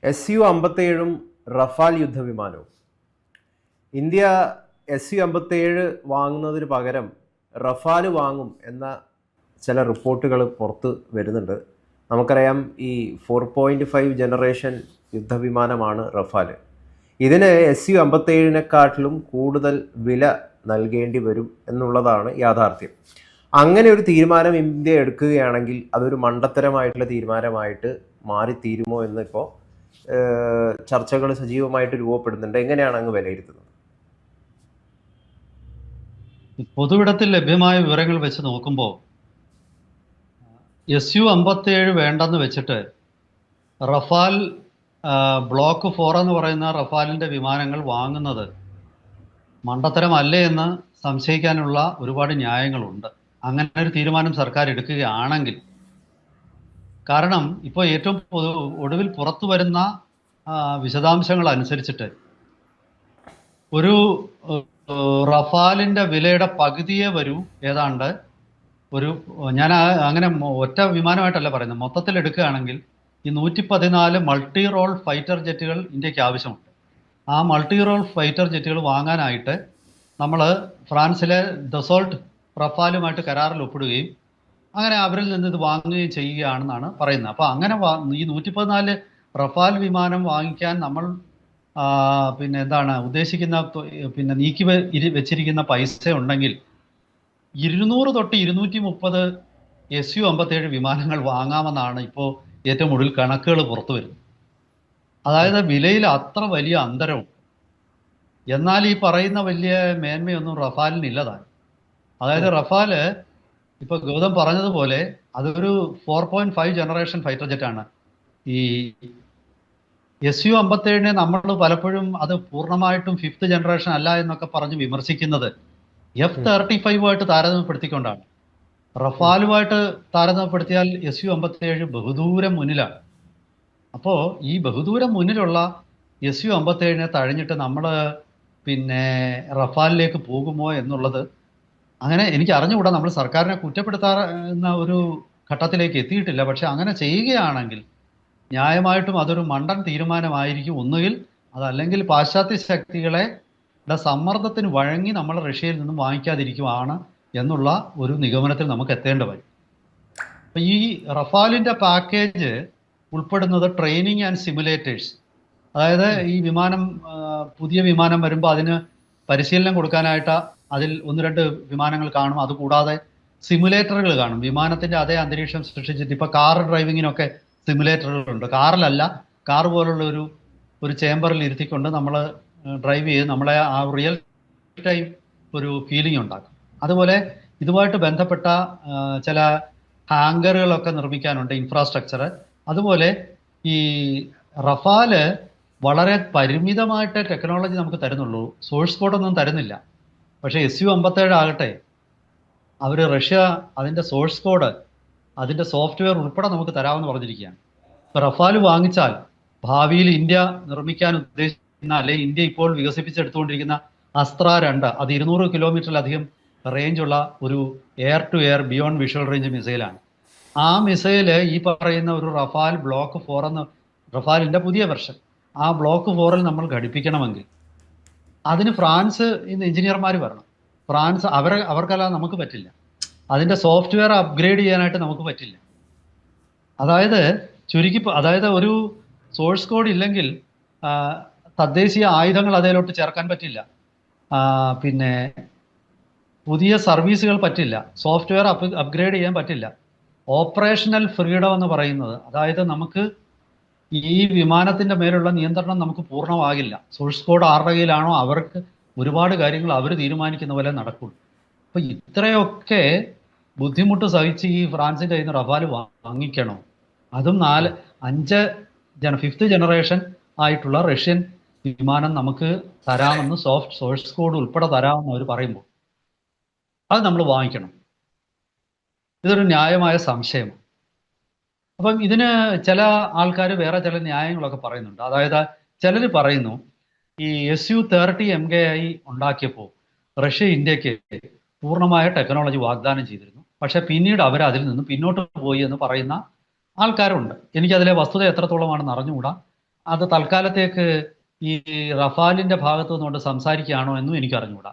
Su-57 Rafale യുദ്ധവിമാനവും. India Su-57 വാങ്ങുന്നതിന് പകരം Rafale വാങ്ങും എന്ന ചില റിപ്പോർട്ടുകൾ പുറത്ത് വരുന്നുണ്ട്. നമുക്കറിയാം, ഈ 4.5 ജനറേഷൻ യുദ്ധവിമാനമാണ് റഫാൽ. ഇതിന് Su-57നെക്കാട്ടിലും കൂടുതൽ വില നൽകേണ്ടി വരും എന്നുള്ളതാണ് യാഥാർത്ഥ്യം. അങ്ങനെ ഒരു തീരുമാനം ഇന്ത്യ എടുക്കുകയാണെങ്കിൽ അതൊരു മണ്ടത്തരമായിട്ടുള്ള തീരുമാനമായിട്ട് മാറിത്തീരുമോ എന്നിപ്പോൾ ചർച്ചകൾ സജീവമായിട്ട് രൂപപ്പെടുന്നുണ്ട്. എങ്ങനെയാണ് അങ്ങ് വിലയിരുത്തുന്നത്? പൊതുവിടത്തിൽ ലഭ്യമായ വിവരങ്ങൾ വെച്ച് നോക്കുമ്പോൾ Su-57 വേണ്ടെന്ന് വെച്ചിട്ട് റഫാൽ ബ്ലോക്ക് 4 എന്ന് പറയുന്ന റഫാലിന്റെ വിമാനങ്ങൾ വാങ്ങുന്നത് മണ്ടത്തരമല്ലേ എന്ന് സംശയിക്കാനുള്ള ഒരുപാട് ന്യായങ്ങളുണ്ട്. അങ്ങനെ ഒരു തീരുമാനം സർക്കാർ എടുക്കുകയാണെങ്കിൽ. കാരണം ഇപ്പോൾ ഏറ്റവും ഒടുവിൽ പുറത്തു വരുന്ന വിശദാംശങ്ങൾ അനുസരിച്ചിട്ട് ഒരു റഫാലിന്റെ വിലയുടെ പകുതിയെ വരൂ ഏതാണ്ട് ഞാൻ അങ്ങനെ ഒറ്റ വിമാനമായിട്ടല്ല പറയുന്നത്, മൊത്തത്തിൽ എടുക്കുകയാണെങ്കിൽ ഈ 114 മൾട്ടി റോൾ ഫൈറ്റർ ജെറ്റുകൾ ഇന്ത്യക്ക് ആവശ്യമുണ്ട്. ആ മൾട്ടി റോൾ ഫൈറ്റർ ജെറ്റുകൾ വാങ്ങാനായിട്ട് നമ്മൾ ഫ്രാൻസിലെ ദസോൾട്ട് റഫാലുമായിട്ട് കരാറിൽ ഒപ്പിടുകയും അങ്ങനെ അവരിൽ നിന്ന് ഇത് വാങ്ങുകയും ചെയ്യുകയാണെന്നാണ് പറയുന്നത്. അപ്പോൾ അങ്ങനെ ഈ 114 റഫാൽ വിമാനം വാങ്ങിക്കാൻ നമ്മൾ ഉദ്ദേശിക്കുന്ന നീക്കി വെച്ചിരിക്കുന്ന പൈസ ഉണ്ടെങ്കിൽ 200 തൊട്ട് 230 Su-57 വിമാനങ്ങൾ വാങ്ങാമെന്നാണ് ഇപ്പോൾ ഏറ്റവും ഒടുവിൽ കണക്കുകൾ പുറത്തു വരുന്നത്. അതായത് വിലയിൽ അത്ര വലിയ അന്തരമുണ്ട്. എന്നാൽ ഈ പറയുന്ന വലിയ മേന്മയൊന്നും റഫാലിനില്ലതാണ്. അതായത് റഫാല് ഇപ്പൊ ഗൗതം പറഞ്ഞതുപോലെ അതൊരു 4.5 ജനറേഷൻ ഫൈറ്റർ ജെറ്റാണ്. ഈ Su-57 നമ്മൾ പലപ്പോഴും അത് പൂർണ്ണമായിട്ടും 5th ജനറേഷൻ അല്ല എന്നൊക്കെ പറഞ്ഞ് വിമർശിക്കുന്നത് F-35 താരതമ്യപ്പെടുത്തിക്കൊണ്ടാണ്. റഫാലുമായിട്ട് താരതമ്യപ്പെടുത്തിയാൽ Su-57 ബഹുദൂരം മുന്നിലാണ്. അപ്പോൾ ഈ ബഹുദൂരം മുന്നിലുള്ള Su-57 തഴഞ്ഞിട്ട് നമ്മൾ റഫാലിലേക്ക് പോകുമോ എന്നുള്ളത് അങ്ങനെ എനിക്ക് അറിഞ്ഞുകൂടാ. നമ്മൾ സർക്കാരിനെ കുറ്റപ്പെടുത്താറുന്ന ഒരു ഘട്ടത്തിലേക്ക് എത്തിയിട്ടില്ല. പക്ഷെ അങ്ങനെ ചെയ്യുകയാണെങ്കിൽ ന്യായമായിട്ടും അതൊരു മണ്ടൻ തീരുമാനമായിരിക്കും. ഒന്നുകിൽ അതല്ലെങ്കിൽ പാശ്ചാത്യ ശക്തികളെ സമ്മർദ്ദത്തിന് വഴങ്ങി നമ്മൾ റഷ്യയിൽ നിന്നും വാങ്ങിക്കാതിരിക്കുവാണ് എന്നുള്ള ഒരു നിഗമനത്തിൽ നമുക്ക് എത്തേണ്ടി വരും. അപ്പം ഈ റഫാലിൻ്റെ പാക്കേജ് ഉൾപ്പെടുന്നത് ട്രെയിനിങ് ആൻഡ് സിമുലേറ്റേഴ്സ്. അതായത് ഈ പുതിയ വിമാനം വരുമ്പോൾ അതിന് പരിശീലനം കൊടുക്കാനായിട്ട് അതിൽ 1-2 വിമാനങ്ങൾ കാണും. അതുകൂടാതെ സിമുലേറ്ററുകൾ കാണും. വിമാനത്തിന്റെ അതേ അന്തരീക്ഷം സൃഷ്ടിച്ചിട്ട് ഇപ്പൊ കാർ ഡ്രൈവിങ്ങിനൊക്കെ സിമുലേറ്ററുകളുണ്ട്. കാറിലല്ല, കാർ പോലുള്ള ഒരു ചേംബറിൽ ഇരുത്തിക്കൊണ്ട് നമ്മൾ ഡ്രൈവ് ചെയ്ത് നമ്മളെ ആ റിയൽ ടൈം ഒരു ഫീലിംഗ് ഉണ്ടാക്കും. അതുപോലെ ഇതുമായിട്ട് ബന്ധപ്പെട്ട ചില ഹാങ്കറുകളൊക്കെ നിർമ്മിക്കാനുണ്ട്, ഇൻഫ്രാസ്ട്രക്ചർ. അതുപോലെ ഈ റഫാല് വളരെ പരിമിതമായിട്ട് ടെക്നോളജി നമുക്ക് തരുന്നുള്ളൂ, സോഴ്സ് കോഡൊന്നും തരുന്നില്ല. പക്ഷേ Su-57 ആകട്ടെ, റഷ്യ അതിൻ്റെ സോഴ്സ് കോഡ്, അതിൻ്റെ സോഫ്റ്റ്വെയർ ഉൾപ്പെടെ നമുക്ക് തരാമെന്ന് പറഞ്ഞിരിക്കുകയാണ്. ഇപ്പോൾ റഫാൽ വാങ്ങിച്ചാൽ ഭാവിയിൽ ഇന്ത്യ നിർമ്മിക്കാൻ ഉദ്ദേശിക്കുന്ന, അല്ലെങ്കിൽ ഇന്ത്യ ഇപ്പോൾ വികസിപ്പിച്ചെടുത്തുകൊണ്ടിരിക്കുന്ന അസ്ത്ര 2, അത് 200 കിലോമീറ്ററിലധികം റേഞ്ചുള്ള ഒരു air to air beyond visual range മിസൈലാണ്. ആ മിസൈല് ഈ പറയുന്ന ഒരു റഫാൽ ബ്ലോക്ക് 4 എന്ന റഫാലിൻ്റെ പുതിയ വെർഷൻ, ആ ബ്ലോക്ക് 4-ൽ നമ്മൾ ഘടിപ്പിക്കണമെങ്കിൽ അതിന് ഫ്രാൻസ് ഇന്ന് എഞ്ചിനീയർമാർ വരണം. ഫ്രാൻസ് അവർക്കല്ലാതെ നമുക്ക് പറ്റില്ല. അതിൻ്റെ സോഫ്റ്റ്വെയർ അപ്ഗ്രേഡ് ചെയ്യാനായിട്ട് നമുക്ക് പറ്റില്ല. അതായത് ഒരു സോഴ്സ് കോഡ് ഇല്ലെങ്കിൽ തദ്ദേശീയ ആയുധങ്ങൾ അതിലോട്ട് ചേർക്കാൻ പറ്റില്ല. പുതിയ സർവീസുകൾ പറ്റില്ല. സോഫ്റ്റ്വെയർ അപ്ഗ്രേഡ് ചെയ്യാൻ പറ്റില്ല. ഓപ്പറേഷണൽ ഫ്രീഡം എന്ന് പറയുന്നത്, അതായത് നമുക്ക് ഈ വിമാനത്തിന്റെ മേലുള്ള നിയന്ത്രണം നമുക്ക് പൂർണ്ണമാകില്ല. സോഴ്സ് കോഡ് ആരുടെ കയ്യിലാണോ അവർക്ക് ഒരുപാട് കാര്യങ്ങൾ അവർ തീരുമാനിക്കുന്ന പോലെ നടക്കുള്ളൂ. അപ്പൊ ഇത്രയൊക്കെ ബുദ്ധിമുട്ട് സഹിച്ച് ഈ ഫ്രാൻസിന്റെ കയ്യിൽ നിന്ന് റഫാൽ വാങ്ങിക്കണോ? അതും 5th ജനറേഷൻ ആയിട്ടുള്ള റഷ്യൻ വിമാനം നമുക്ക് തരാമെന്ന്, സോഫ്റ്റ് സോഴ്സ് കോഡ് ഉൾപ്പെടെ തരാമെന്ന് അവർ പറയുമ്പോൾ അത് നമ്മൾ വാങ്ങിക്കണം. ഇതൊരു ന്യായമായ സംശയമാണ്. അപ്പം ഇതിന് ചില ആൾക്കാർ വേറെ ചില ന്യായങ്ങളൊക്കെ പറയുന്നുണ്ട്. അതായത് ചിലർ പറയുന്നു, ഈ Su-30 MKI ഉണ്ടാക്കിയപ്പോൾ റഷ്യ ഇന്ത്യക്ക് പൂർണ്ണമായ ടെക്നോളജി വാഗ്ദാനം ചെയ്തിരുന്നു. പക്ഷെ പിന്നീട് അവർ അതിൽ നിന്ന് പിന്നോട്ട് പോയി എന്ന് പറയുന്ന ആൾക്കാരുണ്ട്. എനിക്കതിലെ വസ്തുത എത്രത്തോളമാണെന്ന് അറിഞ്ഞുകൂടാ. അത് തൽക്കാലത്തേക്ക് ഈ റഫാലിന്റെ ഭാഗത്തു നിന്നുകൊണ്ട് സംസാരിക്കുകയാണോ എന്നും എനിക്ക് അറിഞ്ഞുകൂടാ.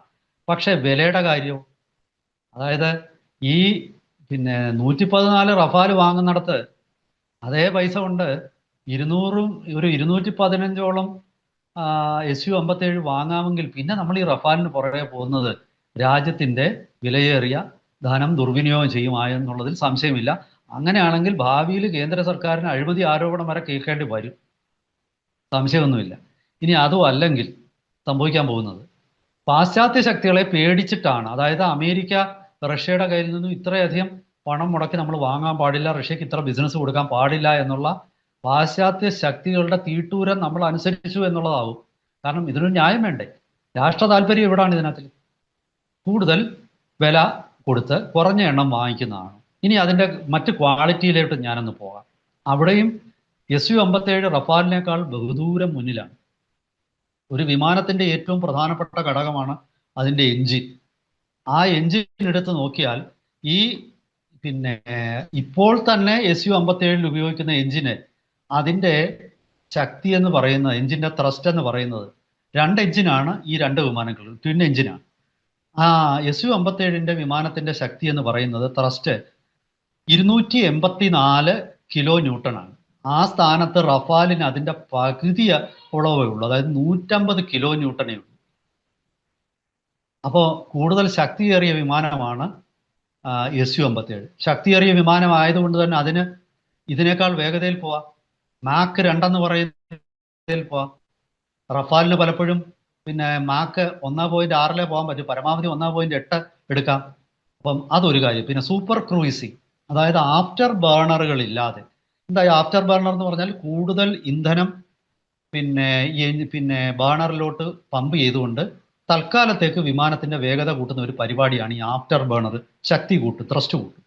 പക്ഷെ വിലയുടെ കാര്യം, അതായത് ഈ 114 റഫാൽ വാങ്ങുന്നിടത്ത് അതേ പൈസ കൊണ്ട് 215ഓളം Su-57 വാങ്ങാമെങ്കിൽ പിന്നെ നമ്മൾ ഈ റഫാലിന് പുറകെ പോകുന്നത് രാജ്യത്തിന്റെ വിലയേറിയ ധനം ദുർവിനിയോഗം ചെയ്യുമായെന്നുള്ളതിൽ സംശയമില്ല. അങ്ങനെയാണെങ്കിൽ ഭാവിയിൽ കേന്ദ്ര സർക്കാരിന് അഴിമതി ആരോപണം വരെ കേൾക്കേണ്ടി വരും, സംശയമൊന്നുമില്ല. ഇനി അതും അല്ലെങ്കിൽ സംഭവിക്കാൻ പോകുന്നത് പാശ്ചാത്യ ശക്തികളെ പേടിച്ചിട്ടാണ്. അതായത് അമേരിക്ക റഷ്യയുടെ കയ്യിൽ നിന്നും ഇത്രയധികം പണം മുടക്കി നമ്മൾ വാങ്ങാൻ പാടില്ല, റഷ്യക്ക് ഇത്ര ബിസിനസ് കൊടുക്കാൻ പാടില്ല എന്നുള്ള പാശ്ചാത്യ ശക്തികളുടെ തീട്ടൂരം നമ്മൾ അനുസരിച്ചു എന്നുള്ളതാവും. കാരണം ഇതിനൊരു ന്യായം വേണ്ടേ? രാഷ്ട്ര താല്പര്യം എവിടാണ് ഇതിനകത്ത്? കൂടുതൽ വില കൊടുത്ത് കുറഞ്ഞ എണ്ണം വാങ്ങിക്കുന്നതാണ്. ഇനി അതിൻ്റെ മറ്റ് ക്വാളിറ്റിയിലോട്ട് ഞാനൊന്ന് പോകാം. അവിടെയും Su-57 റഫാലിനേക്കാൾ ബഹുദൂരം മുന്നിലാണ്. ഒരു വിമാനത്തിന്റെ ഏറ്റവും പ്രധാനപ്പെട്ട ഘടകമാണ് അതിൻ്റെ എഞ്ചിൻ. ആ എഞ്ചിൻ എടുത്ത് നോക്കിയാൽ ഈ ഇപ്പോൾ തന്നെ Su-57 ഉപയോഗിക്കുന്ന എഞ്ചിന് അതിൻ്റെ ശക്തി എന്ന് പറയുന്നത്, എഞ്ചിന്റെ ത്രസ്റ്റ് എന്ന് പറയുന്നത് 2 എഞ്ചിനാണ്. ഈ 2 വിമാനങ്ങൾ ട്വിൻ എഞ്ചിനാണ്. ആ Su-57 വിമാനത്തിന്റെ ശക്തി എന്ന് പറയുന്നത് ത്രസ്റ്റ് 284 കിലോ ന്യൂട്ടൺ ആണ്. ആ സ്ഥാനത്ത് റഫാലിന് അതിന്റെ പകുതി ഉള്ളവേ ഉള്ളൂ, അതായത് 150 കിലോ ന്യൂട്ടനേ ഉള്ളൂ. അപ്പോൾ കൂടുതൽ ശക്തിയേറിയ വിമാനമാണ് Su-57. ശക്തിയേറിയ വിമാനമായതുകൊണ്ട് തന്നെ അതിന് ഇതിനേക്കാൾ വേഗതയിൽ പോവാം. മാക്ക് 2 എന്ന് പറയുന്നതിൽ പോവാം. റഫാലിന് പലപ്പോഴും മാക്ക് 1.6 പോകാൻ പറ്റും, പരമാവധി 1.8 എടുക്കാം. അപ്പം അതൊരു കാര്യം. പിന്നെ സൂപ്പർ ക്രൂയിസിങ്, അതായത് ആഫ്റ്റർ ബേണറുകൾ ഇല്ലാതെ. എന്താ ആഫ്റ്റർ ബേണർ എന്ന് പറഞ്ഞാൽ? കൂടുതൽ ഇന്ധനം ബേണറിലോട്ട് പമ്പ് ചെയ്തുകൊണ്ട് തൽക്കാലത്തേക്ക് വിമാനത്തിന്റെ വേഗത കൂട്ടുന്ന ഒരു പരിപാടിയാണ് ഈ ആഫ്റ്റർ ബേണർ. ശക്തി കൂട്ടും, ത്രസ്റ്റ് കൂട്ടും.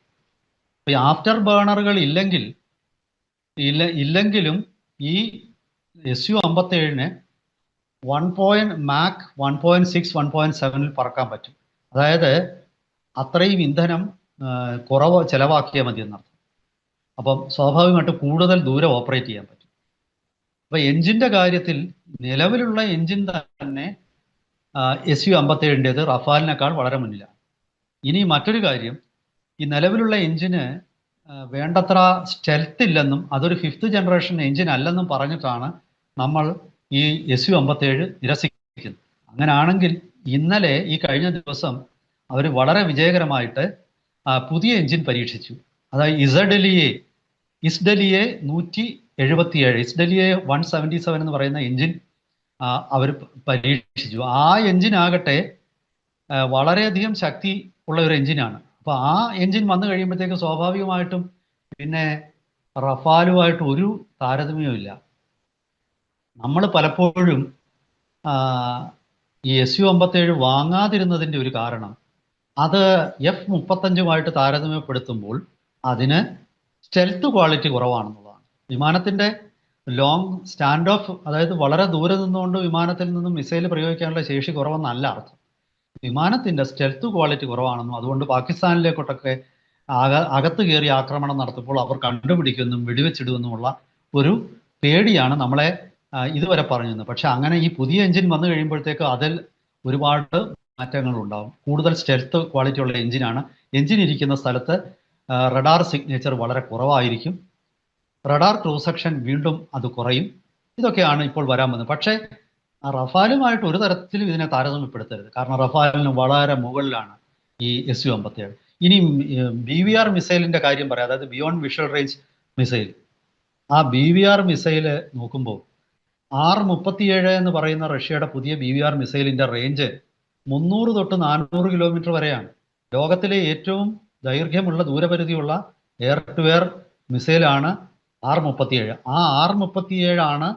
അപ്പൊ ഈ ആഫ്റ്റർ ബേണറുകൾ ഇല്ലെങ്കിലും ഈ Su-57 മാക്ക് 1.6 1.7 പറക്കാൻ പറ്റും. അതായത് അത്രയും ഇന്ധനം കുറവ് ചെലവാക്കിയാൽ മതി എന്നർത്ഥം. അപ്പം സ്വാഭാവികമായിട്ട് കൂടുതൽ ദൂരം ഓപ്പറേറ്റ് ചെയ്യാൻ പറ്റും. അപ്പൊ എഞ്ചിന്റെ കാര്യത്തിൽ നിലവിലുള്ള എഞ്ചിൻ തന്നെ Su-57 റഫാലിനേക്കാൾ വളരെ മുന്നിലാണ്. ഇനി മറ്റൊരു കാര്യം, ഈ നിലവിലുള്ള എഞ്ചിന് വേണ്ടത്ര സ്റ്റെൽത്ത് ഇല്ലെന്നും അതൊരു 5th ജനറേഷൻ എഞ്ചിൻ അല്ലെന്നും പറഞ്ഞിട്ടാണ് നമ്മൾ ഈ Su-57 നിരസിക്കുന്നത്. അങ്ങനെയാണെങ്കിൽ ഇന്നലെ ഈ കഴിഞ്ഞ ദിവസം അവർ വളരെ വിജയകരമായിട്ട് പുതിയ എഞ്ചിൻ പരീക്ഷിച്ചു. അതായത് ഇസ്ഡലിയെ 177 ഇസ്ഡലിയെ 177 എന്ന് പറയുന്ന എഞ്ചിൻ അവർ പരീക്ഷിച്ചു. ആ എഞ്ചിനാകട്ടെ വളരെയധികം ശക്തി ഉള്ള ഒരു എഞ്ചിനാണ്. അപ്പൊ ആ എഞ്ചിൻ വന്നു കഴിയുമ്പോഴത്തേക്ക് സ്വാഭാവികമായിട്ടും റഫാലുമായിട്ട് ഒരു താരതമ്യവും. നമ്മൾ പലപ്പോഴും ഈ Su-57 വാങ്ങാതിരുന്നതിൻ്റെ ഒരു കാരണം അത് F-35 താരതമ്യപ്പെടുത്തുമ്പോൾ അതിന് സ്റ്റെൽത്ത് ക്വാളിറ്റി കുറവാണെന്നുള്ളതാണ്. വിമാനത്തിന്റെ ലോങ് സ്റ്റാൻഡ് ഓഫ്, അതായത് വളരെ ദൂരെ നിന്നുകൊണ്ട് വിമാനത്തിൽ നിന്നും മിസൈൽ പ്രയോഗിക്കാനുള്ള ശേഷി കുറവെന്നല്ല അർത്ഥം. വിമാനത്തിന്റെ സ്റ്റെൽത്ത് ക്വാളിറ്റി കുറവാണെന്നും അതുകൊണ്ട് പാകിസ്ഥാനിലേക്കൊട്ടൊക്കെ അകത്ത് കയറി ആക്രമണം നടത്തുമ്പോൾ അവർ കണ്ടുപിടിക്കുമെന്നും വെടിവെച്ചിടുമെന്നുമുള്ള ഒരു പേടിയാണ് നമ്മളെ ഇതുവരെ പറഞ്ഞിരുന്നത്. പക്ഷെ അങ്ങനെ ഈ പുതിയ എഞ്ചിൻ വന്നു കഴിയുമ്പോഴത്തേക്ക് അതിൽ ഒരുപാട് മാറ്റങ്ങൾ ഉണ്ടാവും. കൂടുതൽ സ്റ്റെൽത്ത് ക്വാളിറ്റി ഉള്ള എഞ്ചിനാണ്. എഞ്ചിൻ ഇരിക്കുന്ന സ്ഥലത്ത് റഡാർ സിഗ്നേച്ചർ വളരെ കുറവായിരിക്കും. റഡാർ ക്രൂസ് സെക്ഷൻ വീണ്ടും അത് കുറയും. ഇതൊക്കെയാണ് ഇപ്പോൾ വരാൻ വന്നത്. പക്ഷേ റഫാലുമായിട്ട് ഒരു തരത്തിലും ഇതിനെ താരതമ്യപ്പെടുത്തരുത്. കാരണം റഫാലിന് വളരെ മുകളിലാണ് ഈ Su-57. ഇനി BVR മിസൈലിന്റെ കാര്യം പറയാം, അതായത് ബിയോണ്ട് വിഷ്വൽ റേഞ്ച് മിസൈൽ. ആ BVR മിസൈല് നോക്കുമ്പോൾ R-37 എന്ന് പറയുന്ന റഷ്യയുടെ പുതിയ BVR മിസൈലിന്റെ റേഞ്ച് 300 തൊട്ട് 400 കിലോമീറ്റർ വരെയാണ്. ലോകത്തിലെ ഏറ്റവും ദൈർഘ്യമുള്ള ദൂരപരിധിയുള്ള എയർ ടു എയർ മിസൈലാണ് R-37. ആ R-37 ആണ്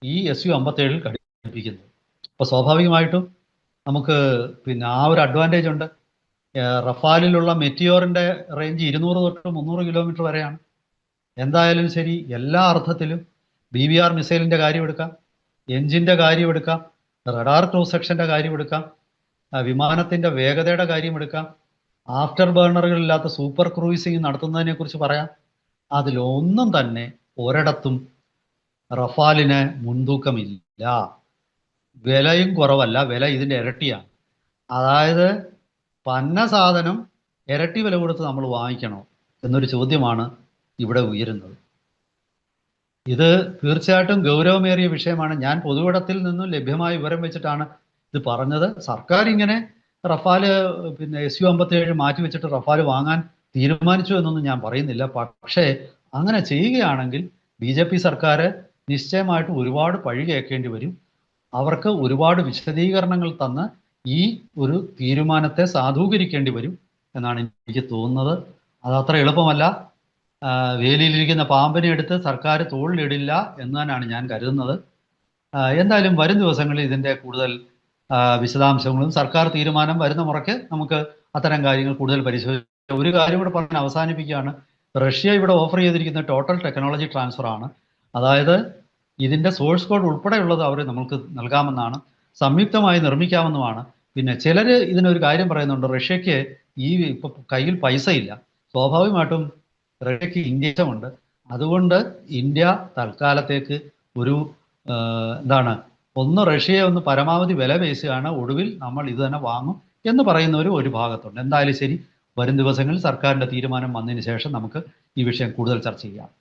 ഈ Su-57 ഘടിപ്പിക്കുന്നത്. അപ്പോൾ സ്വാഭാവികമായിട്ടും നമുക്ക് ആ ഒരു അഡ്വാൻറ്റേജ് ഉണ്ട്. റഫാലിലുള്ള മെറ്റിയോറിന്റെ റേഞ്ച് 200 തൊട്ട് 300 കിലോമീറ്റർ വരെയാണ്. എന്തായാലും ശരി, എല്ലാ അർത്ഥത്തിലും BVR മിസൈലിന്റെ കാര്യം എടുക്കാം, എഞ്ചിന്റെ കാര്യം എടുക്കാം, റഡാർ ക്രൂസ് സെക്ഷന്റെ കാര്യം എടുക്കാം, വിമാനത്തിന്റെ വേഗതയുടെ കാര്യം എടുക്കാം, ആഫ്റ്റർ ബേണറുകളില്ലാത്ത സൂപ്പർ ക്രൂയിസിങ് നടത്തുന്നതിനെ കുറിച്ച് പറയാം. അതിലൊന്നും തന്നെ ഒരിടത്തും റഫാലിന് മുൻതൂക്കമില്ല. വിലയും കുറവല്ല, വില ഇതിൻ്റെ ഇരട്ടിയാണ്. അതായത് പന്ന സാധനം ഇരട്ടി വില കൊടുത്ത് നമ്മൾ വാങ്ങിക്കണോ എന്നൊരു ചോദ്യമാണ് ഇവിടെ ഉയരുന്നത്. ഇത് തീർച്ചയായിട്ടും ഗൗരവമേറിയ വിഷയമാണ്. ഞാൻ പൊതുവിടത്തിൽ നിന്നും ലഭ്യമായ വിവരം വെച്ചിട്ടാണ് ഇത് പറഞ്ഞത്. സർക്കാർ ഇങ്ങനെ റഫാല് SU-57 മാറ്റിവെച്ചിട്ട് റഫാല് വാങ്ങാൻ തീരുമാനിച്ചു എന്നൊന്നും ഞാൻ പറയുന്നില്ല. പക്ഷേ അങ്ങനെ ചെയ്യുകയാണെങ്കിൽ BJP സർക്കാർ നിശ്ചയമായിട്ടും ഒരുപാട് പഴി കേൾക്കേണ്ടി വരും. അവർക്ക് ഒരുപാട് വിശദീകരണങ്ങൾ തന്ന് ഈ ഒരു തീരുമാനത്തെ സാധൂകരിക്കേണ്ടി വരും എന്നാണ് എനിക്ക് തോന്നുന്നത്. അതത്ര എളുപ്പമല്ല. വേലിയിലിരിക്കുന്ന പാമ്പിനെ എടുത്ത് സർക്കാർ തോളിലിടില്ല എന്ന് തന്നെയാണ് ഞാൻ കരുതുന്നത്. എന്തായാലും വരും ദിവസങ്ങളിൽ ഇതിൻ്റെ കൂടുതൽ വിശദാംശങ്ങളും സർക്കാർ തീരുമാനം വരുന്ന മുറയ്ക്ക് നമുക്ക് അത്തരം കാര്യങ്ങൾ കൂടുതൽ പരിശോധിക്കാം. ഒരു കാര്യം കൂടെ പറഞ്ഞ് അവസാനിപ്പിക്കുകയാണ്. റഷ്യ ഇവിടെ ഓഫർ ചെയ്തിരിക്കുന്ന ടോട്ടൽ ടെക്നോളജി ട്രാൻസ്ഫർ ആണ്. അതായത് ഇതിൻ്റെ സോഴ്സ് കോഡ് ഉൾപ്പെടെയുള്ളത് അവർ നമുക്ക് നൽകാമെന്നാണ്, സംയുക്തമായി നിർമ്മിക്കാമെന്നുമാണ്. പിന്നെ ചിലർ ഇതിനൊരു കാര്യം പറയുന്നുണ്ട്, റഷ്യക്ക് ഇപ്പം കയ്യിൽ പൈസ ഇല്ല. സ്വാഭാവികമായിട്ടും റഷ്യക്ക് ഇന്ത്യയുണ്ട്. അതുകൊണ്ട് ഇന്ത്യ തൽക്കാലത്തേക്ക് ഒരു റഷ്യയെ ഒന്ന് പരമാവധി വില പേശുകയാണ്, ഒടുവിൽ നമ്മൾ ഇത് തന്നെ വാങ്ങും എന്ന് പറയുന്നവർ ഒരു ഭാഗത്തുണ്ട്. എന്തായാലും ശരി, വരും ദിവസങ്ങളിൽ സർക്കാരിൻ്റെ തീരുമാനം വന്നതിന് ശേഷം നമുക്ക് ഈ വിഷയം കൂടുതൽ ചർച്ച ചെയ്യാം.